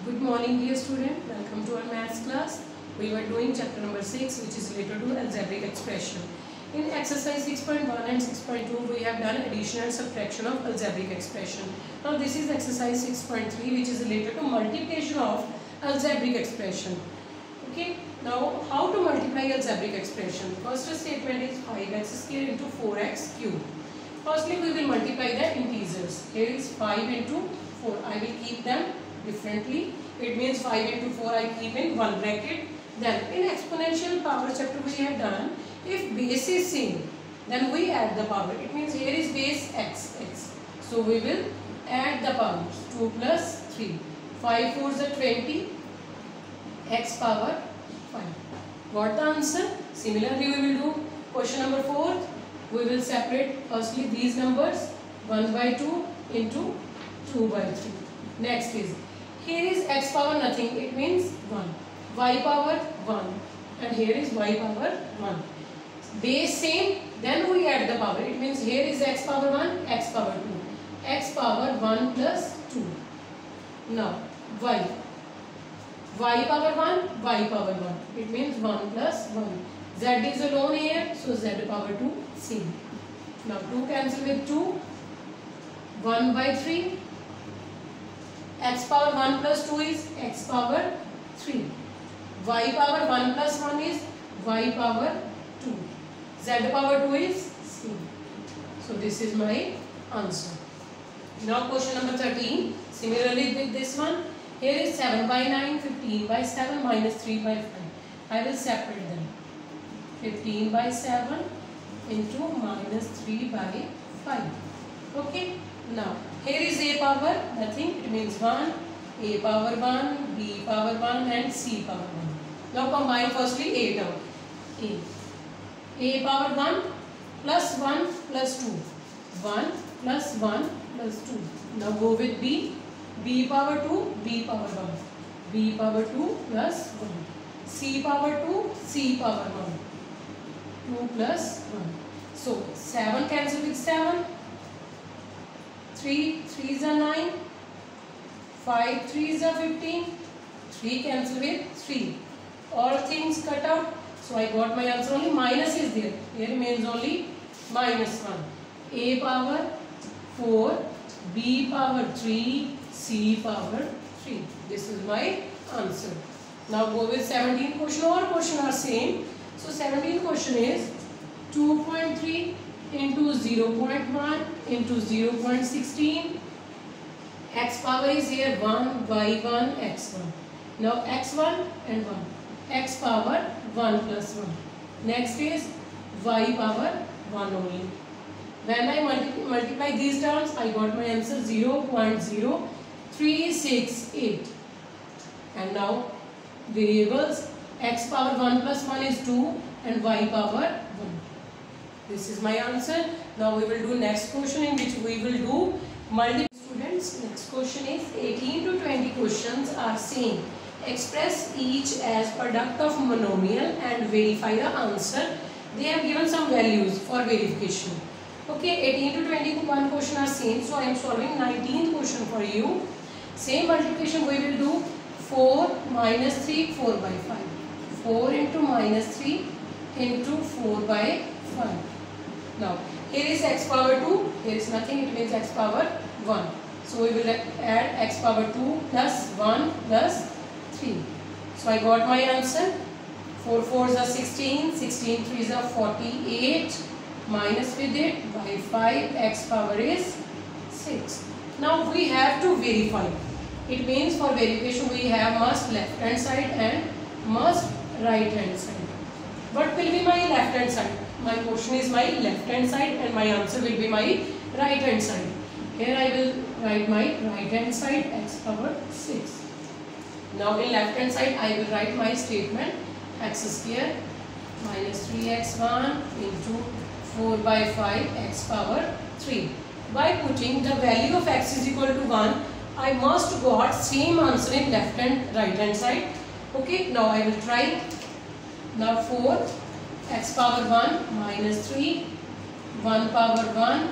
Good morning dear student, welcome to our maths class. We were doing chapter number 6 which is related to algebraic expression. In exercise 6.1 and 6.2 we have done addition and subtraction of algebraic expression. Now this is exercise 6.3 which is related to multiplication of algebraic expression. Okay, now how to multiply algebraic expression? First statement is 5x square into 4x cube. Firstly we will multiply the integers. Here is 5 into 4. I will keep them differently. It means 5 into 4 I keep in one bracket. Then in exponential power chapter we have done, if base is same then we add the power. It means here is base x. So we will add the powers. 2 plus 3. 5 4s are 20. X power 5. What the answer? Similarly we will do question number 4. We will separate firstly these numbers 1 by 2 into 2 by 3. Next is, here is x power nothing, it means 1. Y power 1 and here is y power 1. Base same, then we add the power. It means here is x power 1, x power 2. X power 1 plus 2. Now y. Y power 1, y power 1. It means 1 plus 1. Z is alone here, so z power 2 same. Now 2 cancel with 2. 1 by 3. X power 1 plus 2 is x power 3. Y power 1 plus 1 is y power 2. Z power 2 is C. So this is my answer. Now question number 13. Similarly with this one. Here is 7 by 9, 15 by 7 minus 3 by 5. I will separate them. 15 by 7 into minus 3 by 5. Okay. Now here is a power nothing, it means 1, a power 1, b power 1 and c power 1. Now combine firstly a term. A power 1 plus 1 plus 2. 1 plus 1 plus 2. Now go with b. B power 2, b power 1. B power 2 plus 1. C power 2, c power 1. 2 plus 1. So 7 cancel with 7. 3 3s are 9, 5 3s are 15, 3 cancel with 3. All things cut out. So I got my answer, only minus is there. Here remains only minus 1. A power 4, B power 3, C power 3. This is my answer. Now go with 17 question. All questions are same. So 17 question is 2.3 into 0.1 into 0.16. X power is here 1, y1, x1. Now x1 and 1. X power 1 plus 1. Next is y power 1 only. When I multiply these terms, I got my answer 0.0368. And now variables, x power 1 plus 1 is 2 and y power 1. This is my answer. Now we will do next question in which we will do multiple. Students, next question is 18 to 20 questions are same. Express each as product of monomial and verify the answer. They have given some values for verification. Okay, 18 to 21 question are same. So I am solving 19th question for you. Same multiplication we will do 4 minus 3, 4 by 5. 4 into minus 3 into 4 by 5. Now, here is x power 2, here is nothing, it means x power 1. So, we will add x power 2 plus 1 plus 3. So, I got my answer. 4 4s are 16, 16 3s are 48, minus with it by 5, x power is 6. Now, we have to verify. It means for verification we have must left hand side and must right hand side. What will be my left hand side? My question is my left hand side and my answer will be my right hand side. Here I will write my right hand side x power 6. Now in left hand side I will write my statement x square minus 3x1 into 4 by 5 x power 3. By putting the value of x is equal to 1, I must got same answer in left and right hand side. Okay, now I will try. Now 4 x power 1 minus 3 1 power 1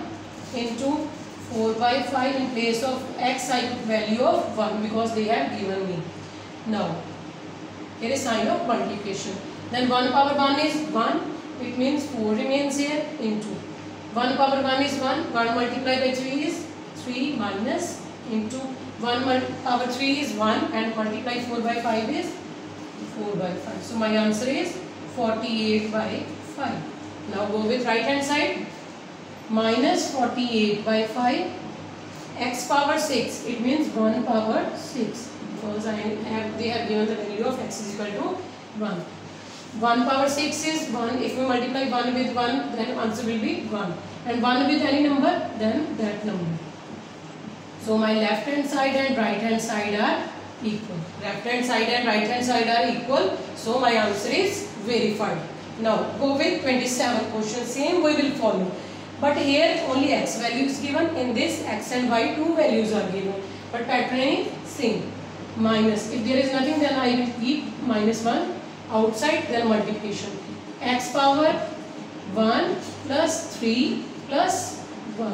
into 4 by 5. In place of x I put value of 1 because they have given me. Now here is sign of multiplication. Then 1 power 1 is 1. It means 4 remains here into 1 power 1 is 1. 1 multiplied by 3 is 3 minus into 1 power 3 is 1 and multiply 4 by 5 is 4 by 5. So my answer is 48 by 5. Now go with right hand side. Minus 48 by 5 x power 6. It means 1 power 6 because they have given the value of x is equal to 1. 1 power 6 is 1. If we multiply 1 with 1, then answer will be 1. And 1 with any number, then that number. So my left hand side and right hand side are equal. Left hand side and right hand side are equal. So my answer is verified. Now go with 27 question. Same we will follow. But here only x value is given. In this x and y two values are given. But pattern is same. Minus. If there is nothing, then I will keep minus 1 outside, then multiplication. X power 1 plus 3 plus 1.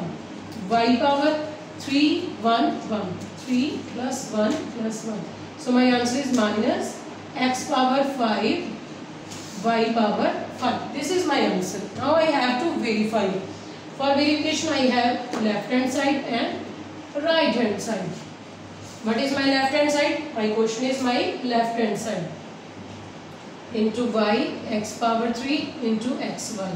Y power 3, 1, 1. 3 plus 1 plus 1. So my answer is minus x power 5, y power 5. This is my answer. Now I have to verify it. For verification I have left hand side and right hand side. What is my left hand side? My question is my left hand side. Into y, x power 3 into xy.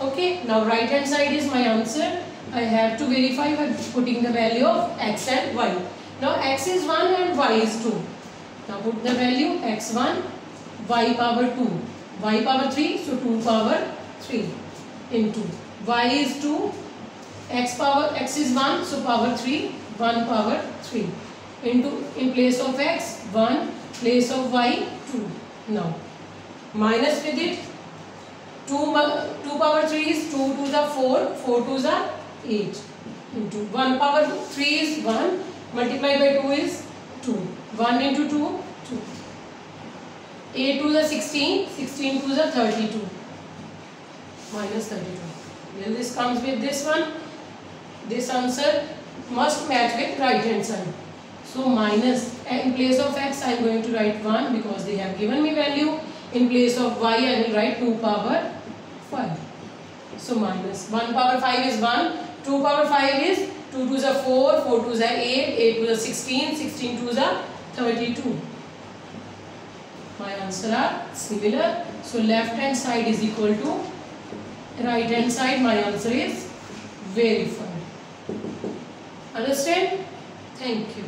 Okay, now right hand side is my answer. I have to verify by putting the value of x and y. Now x is 1 and y is 2. Now put the value x1, y power 2, y power 3, so 2 power 3 into y is 2, x is 1, so power 3, 1 power 3 into, in place of x 1, place of y 2. Now minus with it, 2 power 3 is 2 to the 4, 4 to the 8 into 1 power 3 is 1, multiplied by 2 is 2, 1 into 2, 2, 8 to the 16, 16 to the 32, minus 32. Then this comes with this one. This answer must match with right hand side. So minus, in place of x I am going to write 1 because they have given me value. In place of y I will write 2 power 5. So minus 1 power 5 is 1, 2 power 5 is 2 to the 4, 4 to the 8, 8 to the 16, 16 to the 32. My answer are similar. So left hand side is equal to right hand side. My answer is verified. Understand? Thank you.